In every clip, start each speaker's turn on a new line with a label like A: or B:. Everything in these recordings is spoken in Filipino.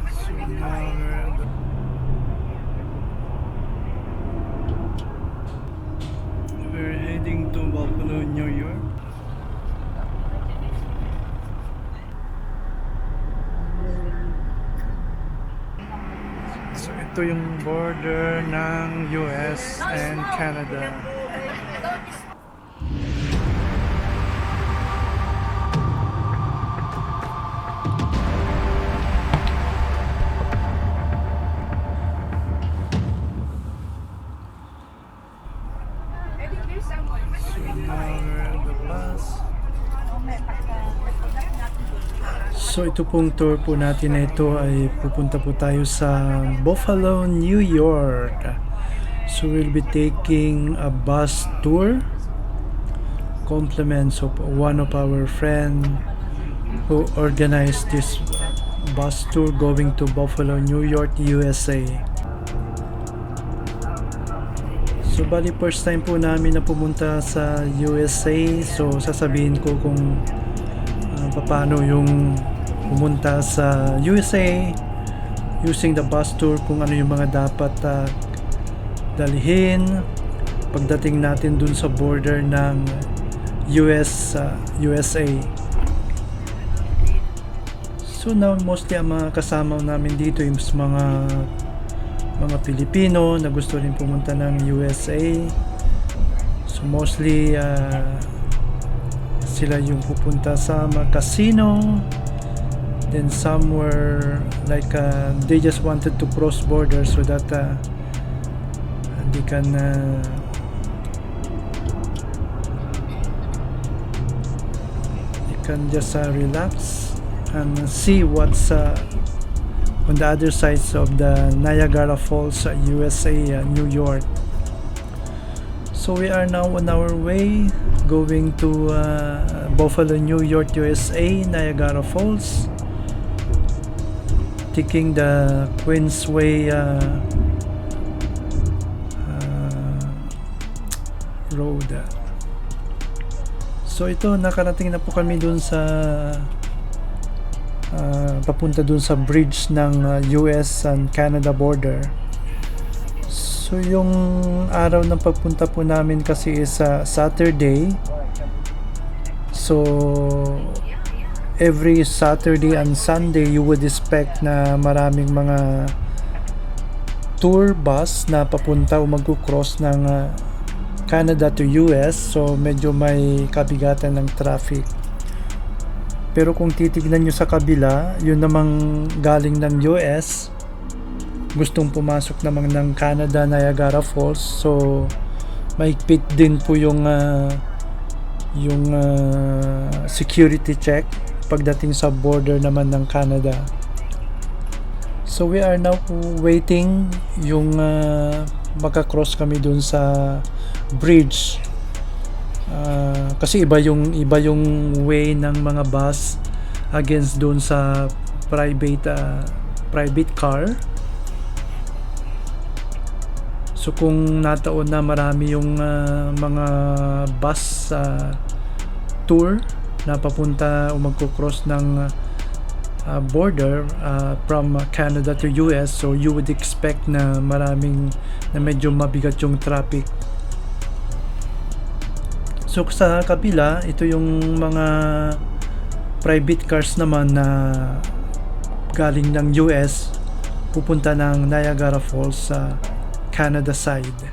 A: So now we're heading to Buffalo, New York. So ito yung border ng US and Canada. So now we're at the bus. So ito pong tour po natin na ito ay pupunta po tayo sa Buffalo, New York. So we'll be taking a bus tour. Compliments of one of our friend who organized this bus tour going to Buffalo, New York, USA. So bali first time po namin na pumunta sa USA. So sasabihin ko kung paano yung pumunta sa USA using the bus tour, kung ano yung mga dapat dalhin pagdating natin dun sa border ng USA. So now mostly ang mga kasama namin dito yung mga Pilipino na gusto rin pumunta ng USA. So mostly sila yung pupunta sa mga casino. Then some were like they just wanted to cross border so that they can just relax and see what's on the other sides of the Niagara Falls, USA, New York. So we are now on our way going to Buffalo, New York, USA, Niagara Falls, taking the Queensway road. So ito, nakarating na po kami dun sa papunta dun sa bridge ng US and Canada border. So yung araw ng pagpunta po namin kasi is Saturday. So every Saturday and Sunday you would expect na maraming mga tour bus na papunta o magko-cross ng Canada to US. So medyo may kabigatan ng traffic. Pero kung titignan nyo sa kabila, yun namang galing ng US, gustong pumasok naman ng Canada, Niagara Falls. So mahigpit din po yung security check pagdating sa border naman ng Canada. So we are now waiting yung magka-cross kami dun sa bridge. Kasi iba yung way ng mga bus against dun sa private car. So kung nataon na marami yung mga bus tour na papunta o magko-cross ng border from Canada to US, so you would expect na medyo mabigat yung traffic. So sa kabila, ito yung mga private cars naman na galing ng US pupunta ng Niagara Falls sa Canada side.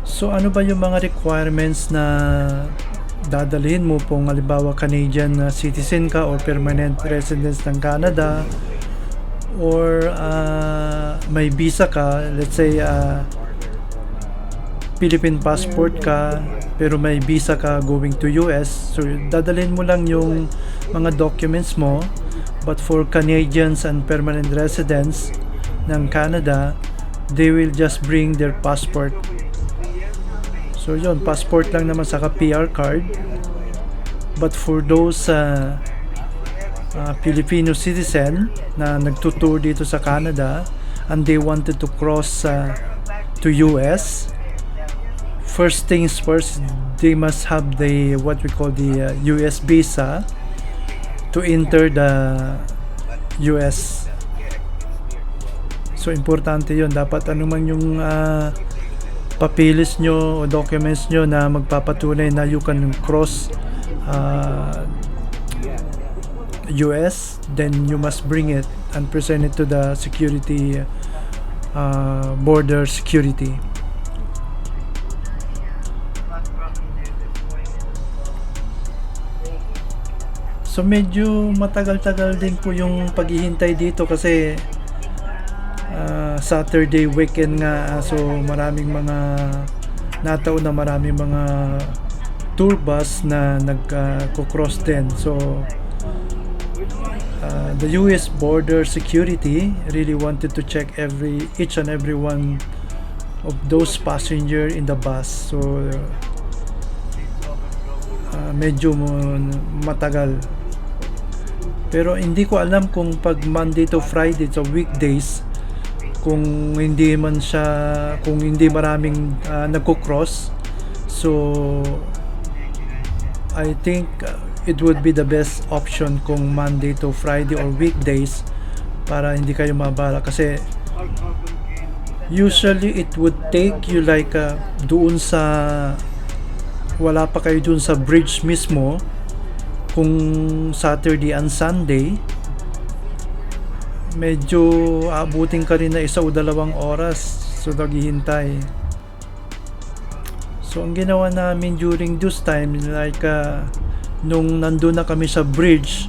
A: So ano ba yung mga requirements na dadalhin mo kung halimbawa Canadian citizen ka or permanent resident ng Canada, or may visa ka, let's say Philippine passport ka pero may visa ka going to US. So dadalhin mo lang yung mga documents mo. But for Canadians and permanent residents ng Canada, they will just bring their passport. So yun, passport lang naman saka PR card. But for those Filipino citizen na nagtutour dito sa Canada and they wanted to cross to US, first things first, they must have the what we call the US visa. to enter the US. So importante yun, dapat anuman yung papilis nyo o documents nyo na magpapatunay na you can cross US, then you must bring it and present it to the security, border security. So medyo matagal-tagal din po yung paghihintay dito kasi Saturday weekend nga, so maraming mga nataon na maraming mga tour bus na nagko-cross din. So the US border security really wanted to check each and every one of those passenger in the bus. So medyo matagal. Pero hindi ko alam kung pag Monday to Friday, so weekdays, kung hindi maraming nagko-cross, so I think it would be the best option kung Monday to Friday or weekdays para hindi kayo mabala, kasi usually it would take you like doon sa wala pa kayo doon sa bridge mismo kung Saturday and Sunday, medyo abutin ka rin na 1 o 2 oras so naghihintay. So ang ginawa namin during this time, like nung nandun na kami sa bridge,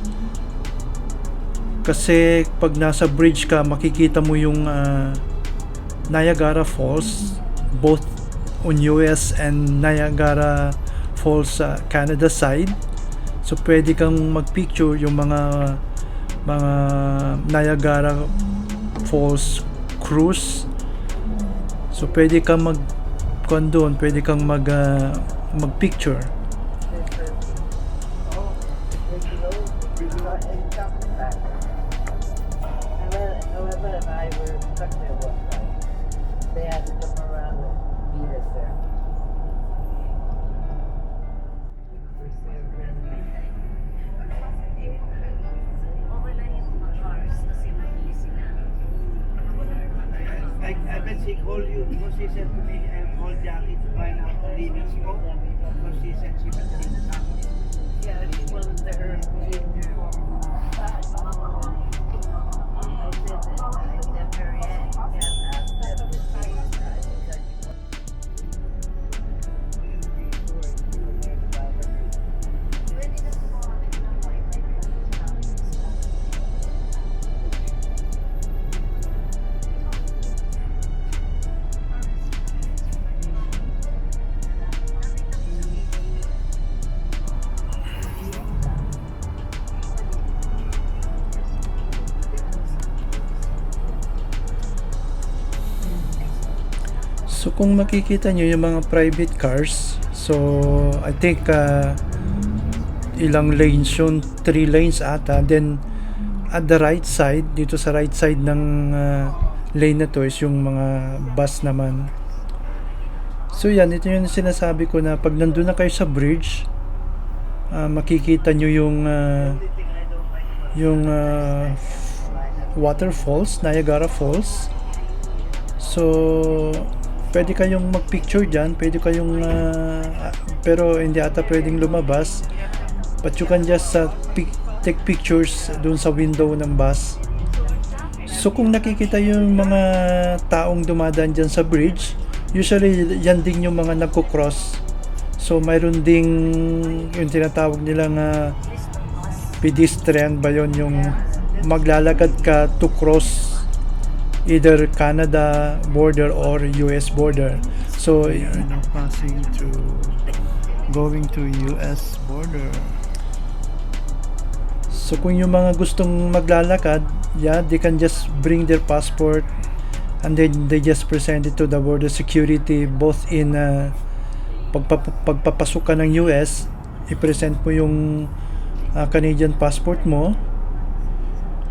A: kasi pag nasa bridge ka makikita mo yung Niagara Falls, both on US and Niagara Falls Canada side. So pwede kang magpicture yung mga Niagara Falls cruise. So pwede kang pwede kang magpicture.
B: I bet she called you because she said to me, call Jackie to find out the limits go because she said she was in something.
C: Yeah, she wasn't there.
A: So kung makikita nyo yung mga private cars, so I think ilang lanes yun, 3 lanes ata. Then at the right side, dito sa right side ng lane na to is yung mga bus naman. So yan, ito yung sinasabi ko na pag nandun na kayo sa bridge, makikita nyo yung waterfalls, Niagara Falls. So pwede kayong magpicture dyan, pwede kayong pero hindi ata pwedeng lumabas, but you can just take pictures dun sa window ng bus. So kung nakikita yung mga taong dumadaan dyan sa bridge, usually yan din yung mga nagko-cross. So mayroon ding yung tinatawag nilang pedestrian ba yun, yung maglalakad ka to cross either Canada border or US border. So we are now passing going to US border. So kung yung mga gustong maglalakad, yeah, they can just bring their passport and then they just present it to the border security, both in pagpapasok ka ng US, i-present mo yung Canadian passport mo,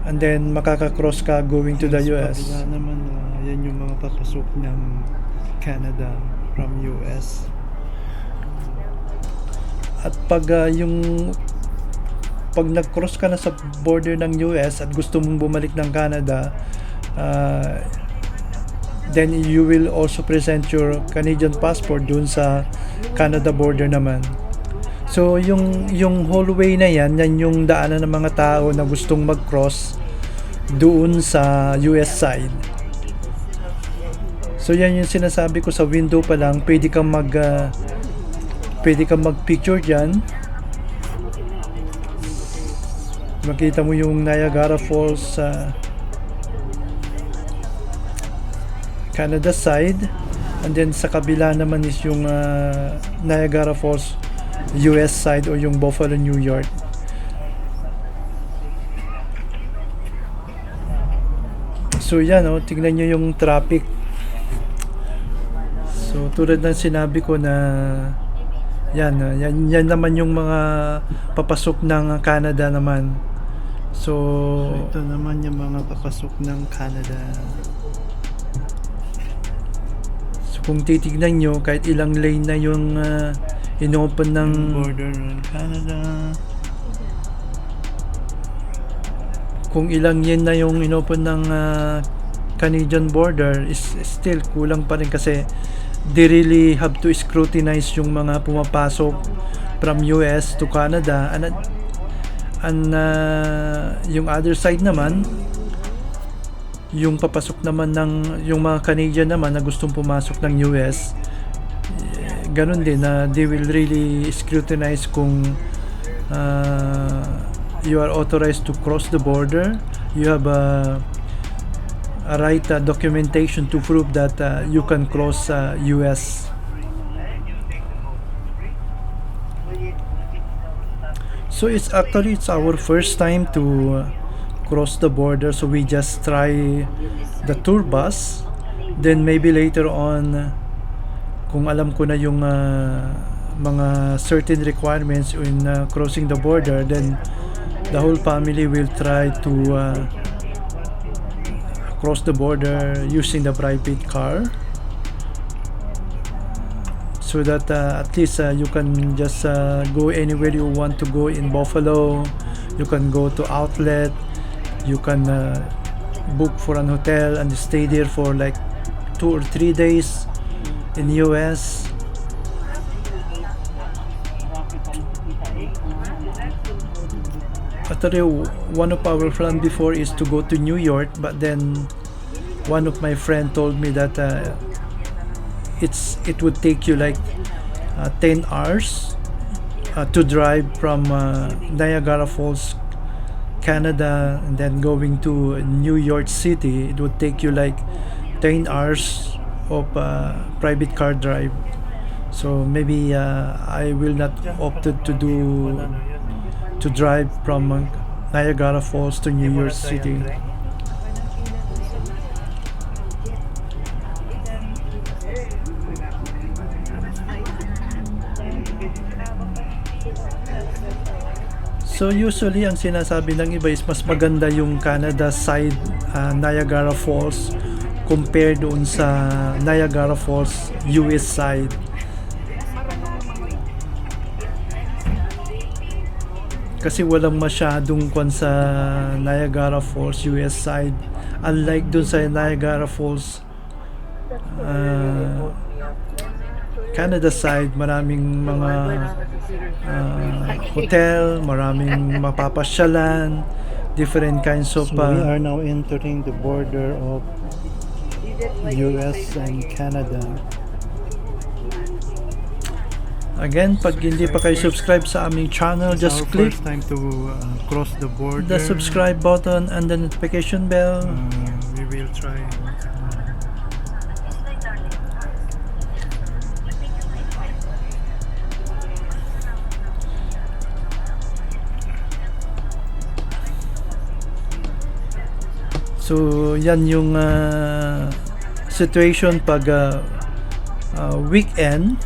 A: and then makaka-cross ka going to the US. Sa kabila naman, yan yung mga papasok ng Canada from US. At pag yung pag nag-cross ka na sa border ng US at gusto mong bumalik ng Canada, then you will also present your Canadian passport dun sa Canada border naman. So yung whole way na yan yung daanan ng mga tao na gustong mag-cross doon sa US side. So yan yung sinasabi ko, sa window pa lang pwede kang mag-picture diyan. Makita mo yung Niagara Falls sa Canada side, and then sa kabila naman is yung Niagara Falls US side o yung Buffalo, New York. So yan, tignan nyo yung traffic. So tulad ng sinabi ko na yan naman yung mga papasok ng Canada naman. So ito naman yung mga papasok ng Canada. So kung titignan nyo, kahit ilang lane na yung inopen ng border ng Canada, kung ilang yen na yung inopen ng Canadian border, is still kulang pa rin kasi they really have to scrutinize yung mga pumapasok from US to Canada, and yung other side naman, yung papasok naman ng yung mga Canadian naman na gustong pumasok ng US, ganun din na they will really scrutinize kung you are authorized to cross the border, you have a right documentation to prove that you can cross US. So it's our first time to cross the border, so we just try the tour bus, then maybe later on, kung alam ko na yung mga certain requirements in crossing the border, then the whole family will try to cross the border using the private car, so that at least you can just go anywhere you want to go in Buffalo. You can go to outlet, you can book for an hotel and stay there for like 2 or 3 days in US. Actually, one of our plans before is to go to New York, but then one of my friend told me that it would take you like 10 hours to drive from Niagara Falls, Canada, and then going to New York City. It would take you like 10 hours of private car drive. So maybe I will not opted to drive from Niagara Falls to New York City. So usually ang sinasabi ng iba is mas maganda yung Canada side Niagara Falls compared doon sa Niagara Falls US side. Kasi walang masyadong kwan sa Niagara Falls US side, unlike dun sa Niagara Falls Canada side, maraming mga hotel, maraming mapapasyalan, different kinds of we are now entering the border of US and Canada. Again, pag hindi pa kayo subscribe sa aming channel, just click
D: first time to cross the border.
A: the subscribe button and the notification bell.
D: We will try.
A: So, yan yung situation pag weekend,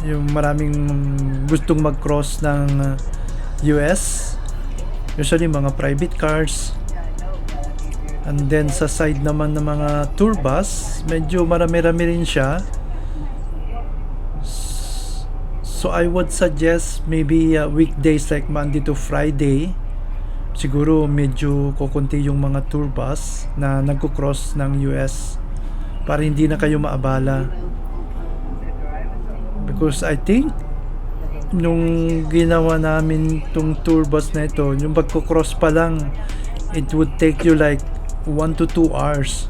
A: yung maraming gustong mag-cross ng US, usually mga private cars, and then sa side naman ng mga tour bus, medyo marami-rami rin siya. So I would suggest maybe weekdays like Monday to Friday. Siguro medyo kukunti yung mga tour bus na nagko-cross ng US para hindi na kayo maabala. Because I think nung ginawa namin tong tour bus na ito, yung pagko-cross pa lang, it would take you like 1 to 2 hours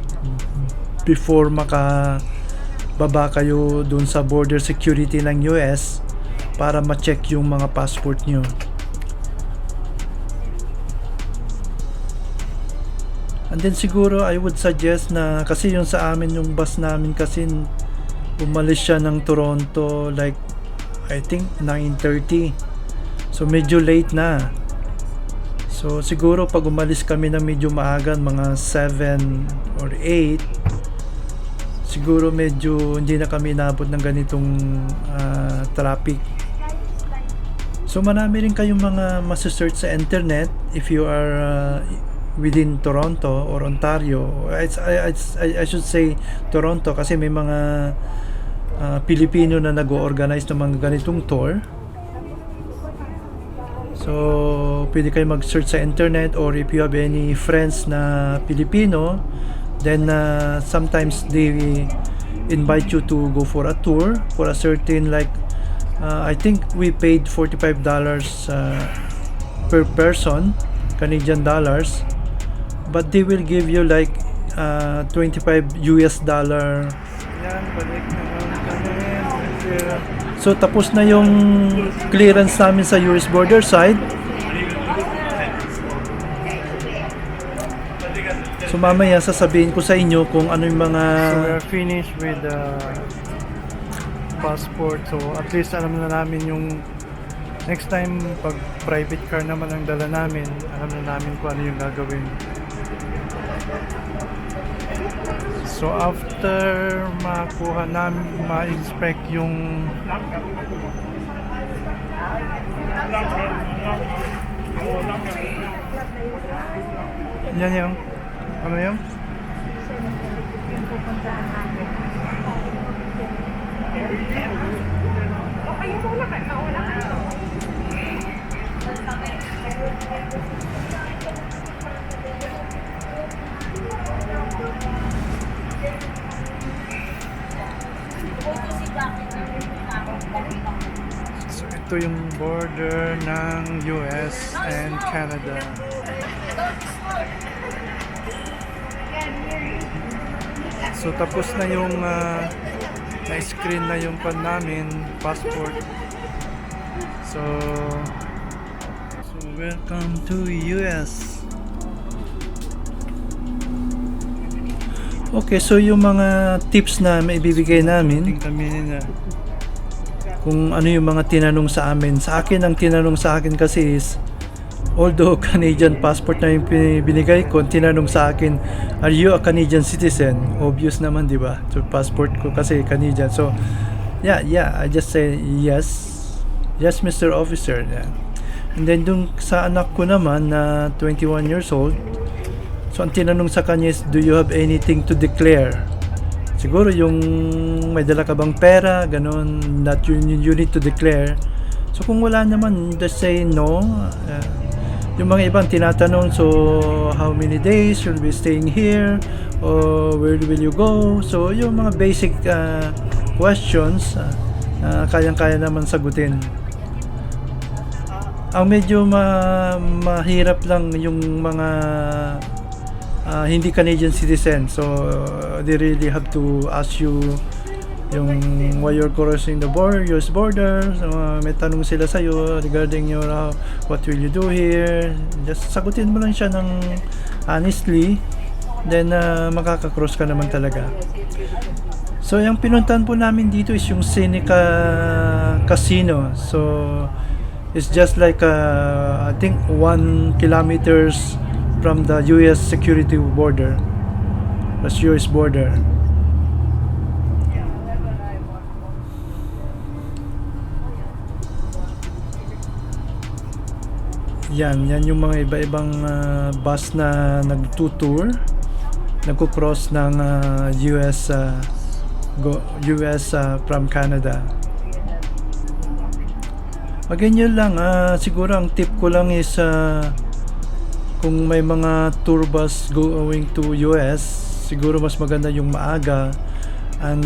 A: before makababa kayo dun sa border security ng US para ma-check yung mga passport nyo. And then siguro I would suggest na, kasi yung sa amin, yung bus namin kasi umalis siya ng Toronto like I think 9:30. So medyo late na. So siguro pag umalis kami na medyo maaga, mga 7 or 8, siguro medyo hindi na kami inabot ng ganitong traffic. So marami rin kayong mga masesearch sa internet if you are within Toronto or Ontario. I should say Toronto kasi may mga Pilipino na nag-organize ng mga ganitong tour. So pwede kayo mag-search sa internet, or if you have any friends na Pilipino, then sometimes they invite you to go for a tour for a certain like I think we paid $45 per person, Canadian dollars, but they will give you like $25 US. Yan, balik na kami. So tapos na yung clearance namin sa US border side. So mamaya sasabihin ko sa inyo kung ano yung mga...
D: So we're finished with the passport. So at least alam na namin yung next time pag private car naman ang dala namin, alam na namin kung ano yung gagawin. So after makuha namin, ma-inspect yung yan yung ano yung so ito yung border ng US and Canada. So tapos na yung na-screen na yung pan namin, passport. So welcome to US.
A: Okay, so yung mga tips na maibibigay namin, kung ano yung mga tinanong sa amin. Sa akin, ang tinanong sa akin kasi is, although Canadian passport na yung binigay ko, tinanong sa akin, are you a Canadian citizen? Obvious naman, di ba? So passport ko kasi Canadian. So yeah, I just say yes, Mr. Officer. Yeah. And then dun sa anak ko naman na 21 years old, so ang tinanong sa kanya is, do you have anything to declare? Siguro yung may dala ka bang pera, ganun, that you need to declare. So kung wala naman, just say no. Yung mga ibang tinatanong, so how many days you'll be staying here, or where will you go? So yung mga basic questions, kayang-kaya naman sagutin. Ang medyo mahirap lang yung mga hindi Canadian citizen, so they really have to ask you yung why you're crossing the US border. So, may tanong sila sa'yo regarding your what will you do here. Just sagutin mo lang siya ng honestly, then makaka-cross ka naman talaga. So yung pinuntahan po namin dito is yung Seneca Casino. So it's just like I think 1 kilometers from the US security border. That's US border. Yan yung mga iba-ibang bus na nagtutour, nagko-cross ng US from Canada. Again, yun lang. Siguro ang tip ko lang is kung may mga tour bus going to US, siguro mas maganda yung maaga. And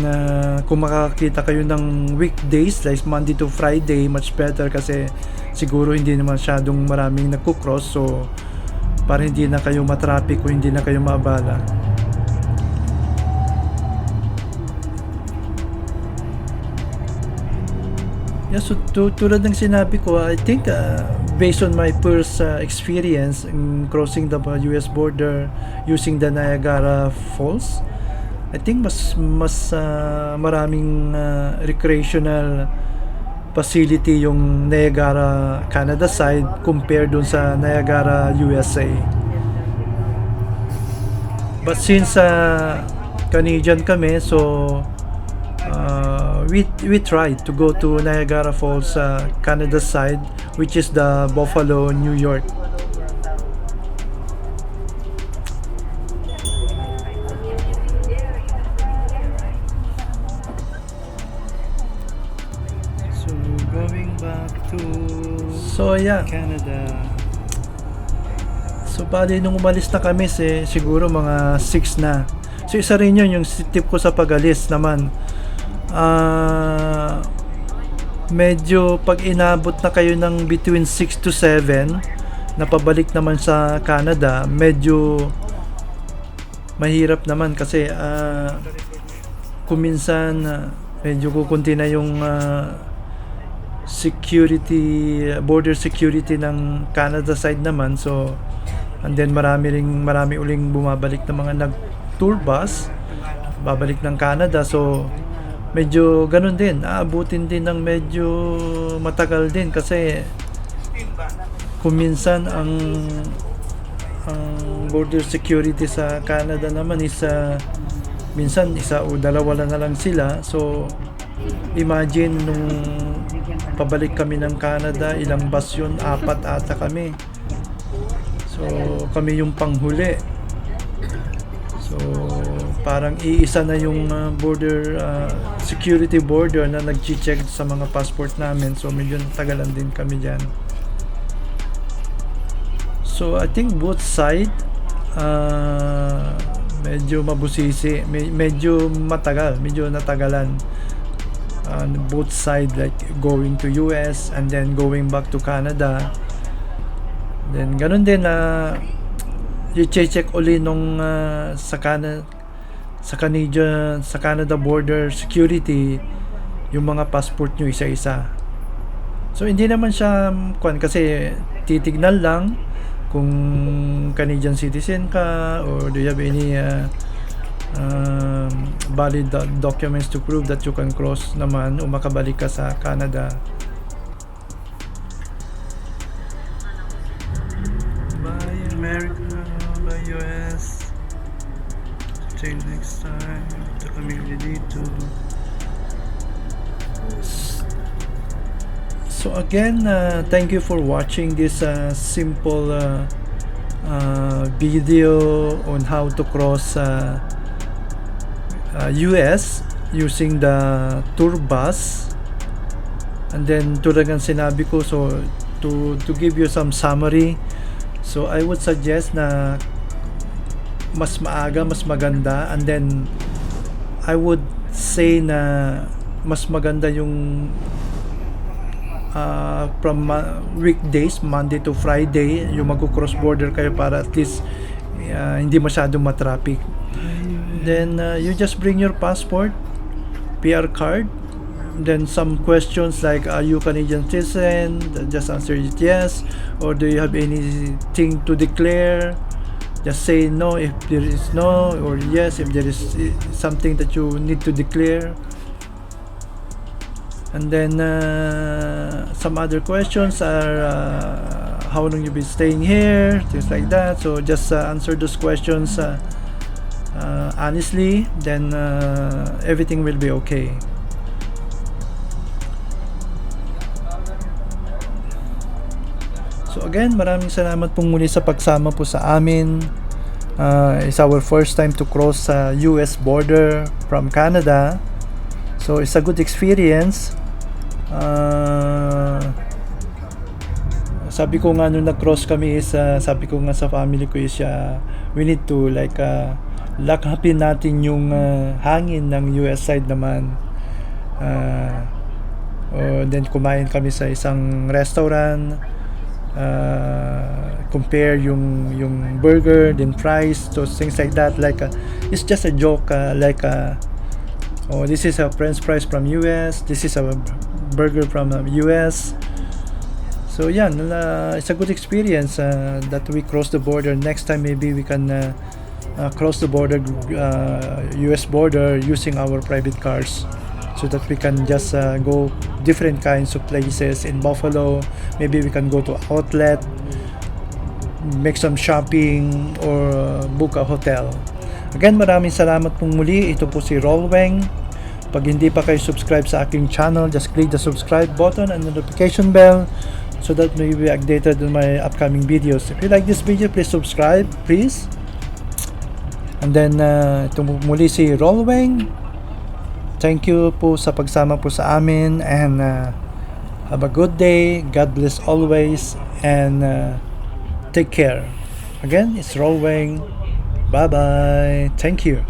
A: kung makakita kayo ng weekdays like Monday to Friday, much better kasi siguro hindi naman masyadong maraming nagko-cross, so para hindi na kayo matraffic o hindi na kayo maabala. Yeah, so tulad ng sinabi ko, I think based on my first experience in crossing the US border using the Niagara Falls, I think mas maraming recreational facility yung Niagara Canada side compared dun sa Niagara USA. But since Canadian kami, so we tried to go to Niagara Falls Canada side, which is the Buffalo, New York.
D: So going back to
A: So yeah,
D: Canada.
A: so bali nung umalis na kami siguro mga 6 na. So isa rin yun yung tip ko sa pag-alis naman. Medyo pag inabot na kayo ng between 6 to 7 na pabalik naman sa Canada, medyo mahirap naman kasi kuminsan medyo kukunti na yung border security ng Canada side naman. So and then marami uling bumabalik na mga nag-tour bus babalik ng Canada, so medyo ganun din, aabutin din ng medyo matagal din kasi kuminsan ang border security sa Canada naman is minsan isa o dalawa na lang sila. So imagine nung pabalik kami ng Canada, ilang bus yun, 4 ata kami, so kami yung panghuli. So parang iisa na yung security border na nag-check sa mga passport namin, so medyo natagalan din kami dyan. So I think both side medyo mabusisi, medyo matagal, medyo natagalan on both side, like going to US and then going back to Canada. Then ganun din i-check uli nung sa Canada border security yung mga passport nyo isa-isa. So hindi naman siya kasi titignan lang kung Canadian citizen ka or do you have any valid documents to prove that you can cross naman o makabalik ka sa Canada.
D: Bye America, bye US. Till next time. Ito kami ulit dito.
A: So again, thank you for watching this simple video on how to cross US using the tour bus. And then tulad ng sinabi ko, so to give you some summary, so I would suggest na mas maaga, mas maganda. And then I would say na mas maganda yung from weekdays, Monday to Friday, yung mag-cross border kayo para at least hindi masyadong matraffic. Then you just bring your passport, PR card, then some questions like, are you Canadian citizen? Just answer it yes, or do you have anything to declare? Just say no if there is no, or yes if there is something that you need to declare. And then some other questions are how long you've been staying here, things like that. So just answer those questions honestly, then everything will be okay. So again, maraming salamat pong muli sa pagsama po sa amin. It's our first time to cross sa US border from Canada. So it's a good experience. sabi ko nga nung nag-cross kami is sabi ko nga sa family ko is we need to like lakapin natin yung hangin ng US side naman. Then kumain kami sa isang restaurant, compare yung burger, then fries, those things like that. Like it's just a joke, oh, this is a French fries from US, this is a burger from US. So yeah, it's a good experience that we cross the border. Next time maybe we can cross the border, US border, using our private cars, so that we can just go different kinds of places in Buffalo. Maybe we can go to outlet, make some shopping, or book a hotel. Again, maraming salamat pong muli. Ito po si Rolweng. Pag hindi pa kayo subscribe sa aking channel, just click the subscribe button and the notification bell so that you will be updated on my upcoming videos. If you like this video, please subscribe, please. And then, ito muli si Rolweng. Thank you po sa pagsama po sa amin, and have a good day. God bless always, and take care. Again, it's Rolweng. Bye-bye. Thank you.